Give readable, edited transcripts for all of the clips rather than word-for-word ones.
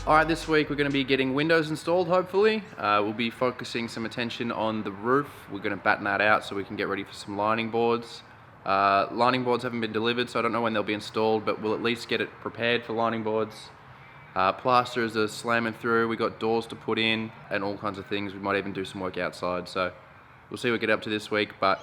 Alright, this week we're going to be getting windows installed, hopefully. We'll be focusing some attention on the roof. We're going to batten that out so we can get ready for some lining boards. Lining boards haven't been delivered, so I don't know when they'll be installed, but we'll at least get it prepared for lining boards. Plasters are slamming through, we got doors to put in, and all kinds of things. We might even do some work outside, so we'll see what we get up to this week, but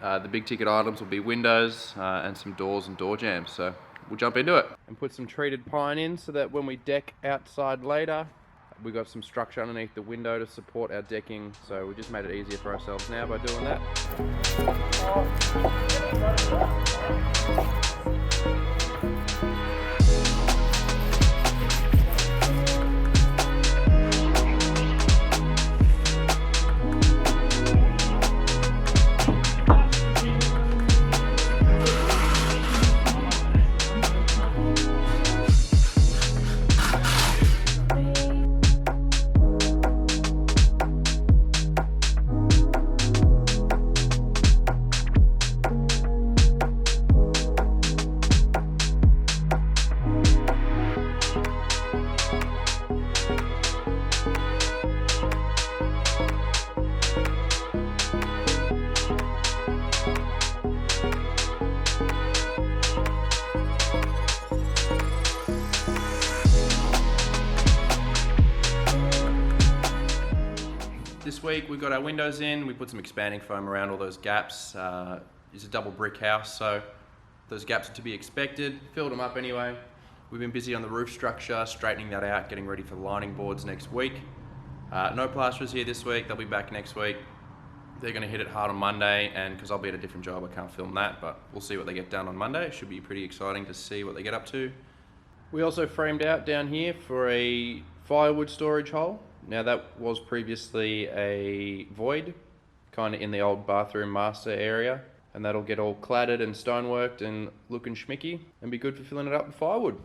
the big ticket items will be windows and some doors and door jambs, so we'll jump into it. And put some treated pine in so that when we deck outside later, we've got some structure underneath the window to support our decking, so we just made it easier for ourselves now by doing that. This week we've got our windows in, we put some expanding foam around all those gaps. It's a double brick house, so those gaps are to be expected. Filled them up anyway. We've been busy on the roof structure, straightening that out, getting ready for the lining boards next week. No plasterers here this week, they'll be back next week. They're going to hit it hard on Monday, and because I'll be at a different job I can't film that, but we'll see what they get done on Monday. It should be pretty exciting to see what they get up to. We also framed out down here for a firewood storage hole. Now that was previously a void, kind of in the old bathroom master area, and that'll get all cladded and stoneworked and looking schmicky and be good for filling it up with firewood.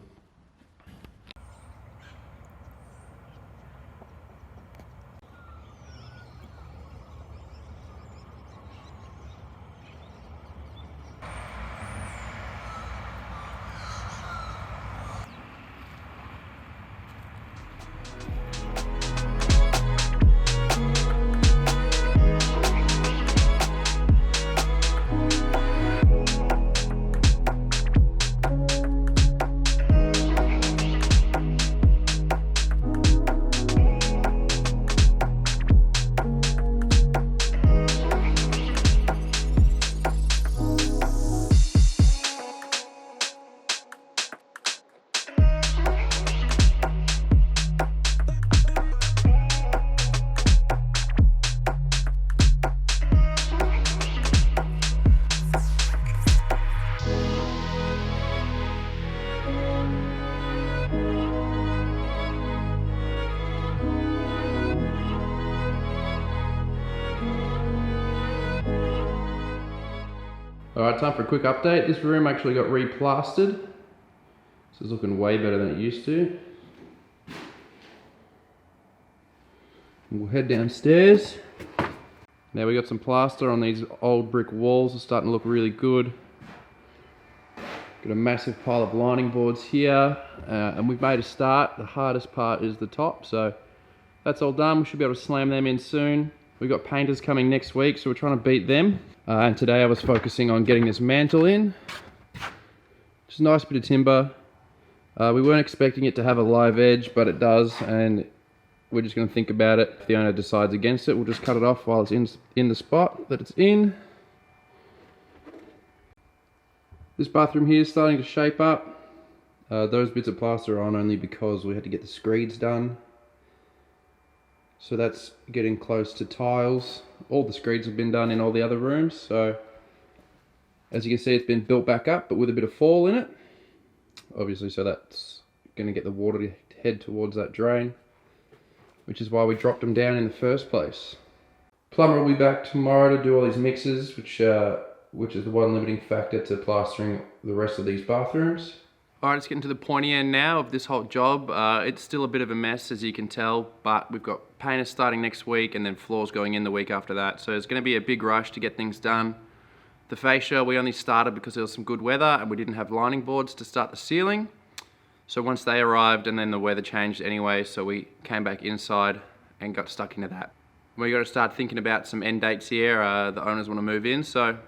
Alright, time for a quick update. This room actually got replastered. This is looking way better than it used to. We'll head downstairs. Now we got some plaster on these old brick walls. It's starting to look really good. Got a massive pile of lining boards here. And we've made a start. The hardest part is the top, so that's all done. We should be able to slam them in soon. We've got painters coming next week, so we're trying to beat them. And today I was focusing on getting this mantle in. Just a nice bit of timber. We weren't expecting it to have a live edge, but it does, and we're just going to think about it. If the owner decides against it, we'll just cut it off while it's in the spot that it's in. This bathroom here is starting to shape up. Those bits of plaster are on only because we had to get the screeds done. So that's getting close to tiles. All the screeds have been done in all the other rooms, so as you can see it's been built back up but with a bit of fall in it. Obviously, so that's going to get the water to head towards that drain, which is why we dropped them down in the first place. Plumber will be back tomorrow to do all these mixes, which is the one limiting factor to plastering the rest of these bathrooms. Alright, it's getting to the pointy end now of this whole job. It's still a bit of a mess, as you can tell, but we've got painters starting next week and then floors going in the week after that. So it's going to be a big rush to get things done. The fascia, we only started because there was some good weather and we didn't have lining boards to start the ceiling. So once they arrived, and then the weather changed anyway, so we came back inside and got stuck into that. We got to start thinking about some end dates here. The owners want to move in, so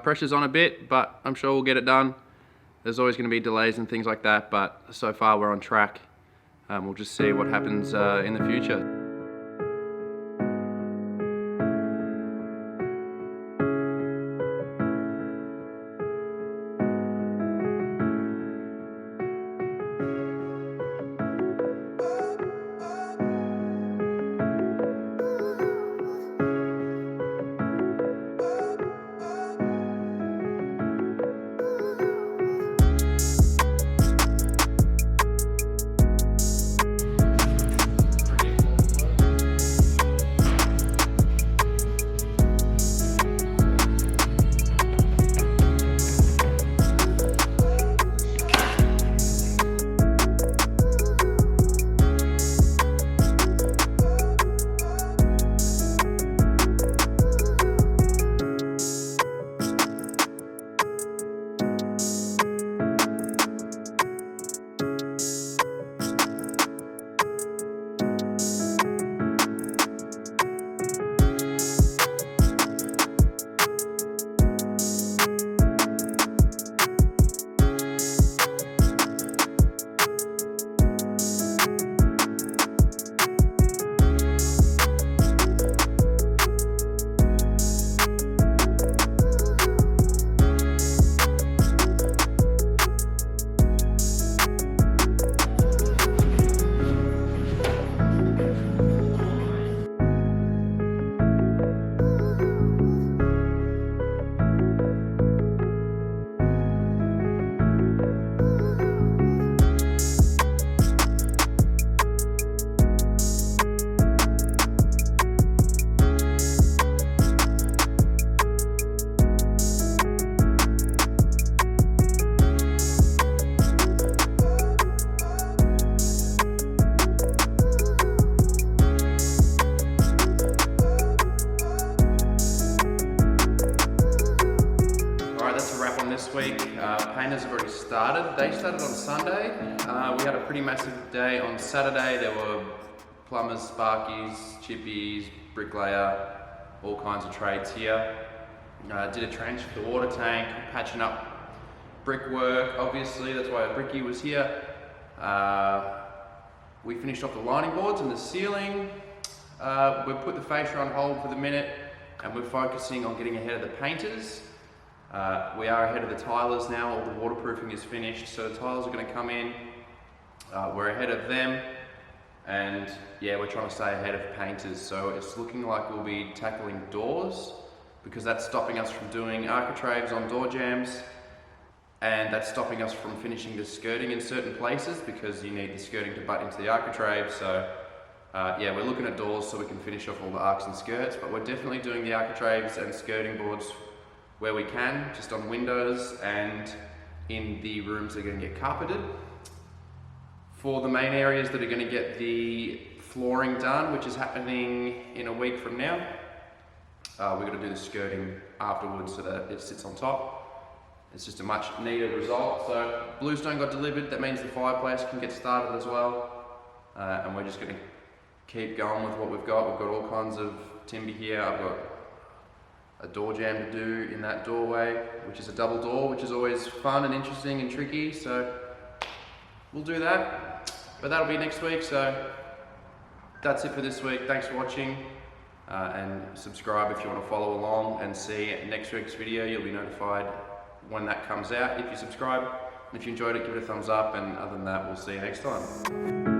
pressure's on a bit, but I'm sure we'll get it done. There's always going to be delays and things like that, but so far we're on track. We'll just see what happens in the future. This week, painters have already started. They started on Sunday. We had a pretty massive day on Saturday. There were plumbers, sparkies, chippies, bricklayer, all kinds of trades here. Did a trench for the water tank, patching up brickwork, obviously, that's why a brickie was here. We finished off the lining boards and the ceiling. We put the fascia on hold for the minute, and we're focusing on getting ahead of the painters. We are ahead of the tilers now. All the waterproofing is finished, so the tilers are going to come in. We're ahead of them, and yeah, we're trying to stay ahead of painters. So it's looking like we'll be tackling doors, because that's stopping us from doing architraves on door jambs, and that's stopping us from finishing the skirting in certain places, because you need the skirting to butt into the architrave. So yeah, we're looking at doors so we can finish off all the arcs and skirts, but we're definitely doing the architraves and skirting boards where we can, just on windows and in the rooms that are going to get carpeted. For the main areas that are going to get the flooring done, which is happening in a week from now, we're going to do the skirting afterwards so that it sits on top. It's just a much needed result. So bluestone got delivered, that means the fireplace can get started as well. And we're just going to keep going with what we've got. We've got all kinds of timber here. I've got a door jamb to do in that doorway, which is a double door, which is always fun and interesting and tricky, so we'll do that. But that'll be next week, so that's it for this week. Thanks for watching, and subscribe if you want to follow along and see next week's video. You'll be notified when that comes out if you subscribe. If you enjoyed it, give it a thumbs up, and other than that, we'll see you next time.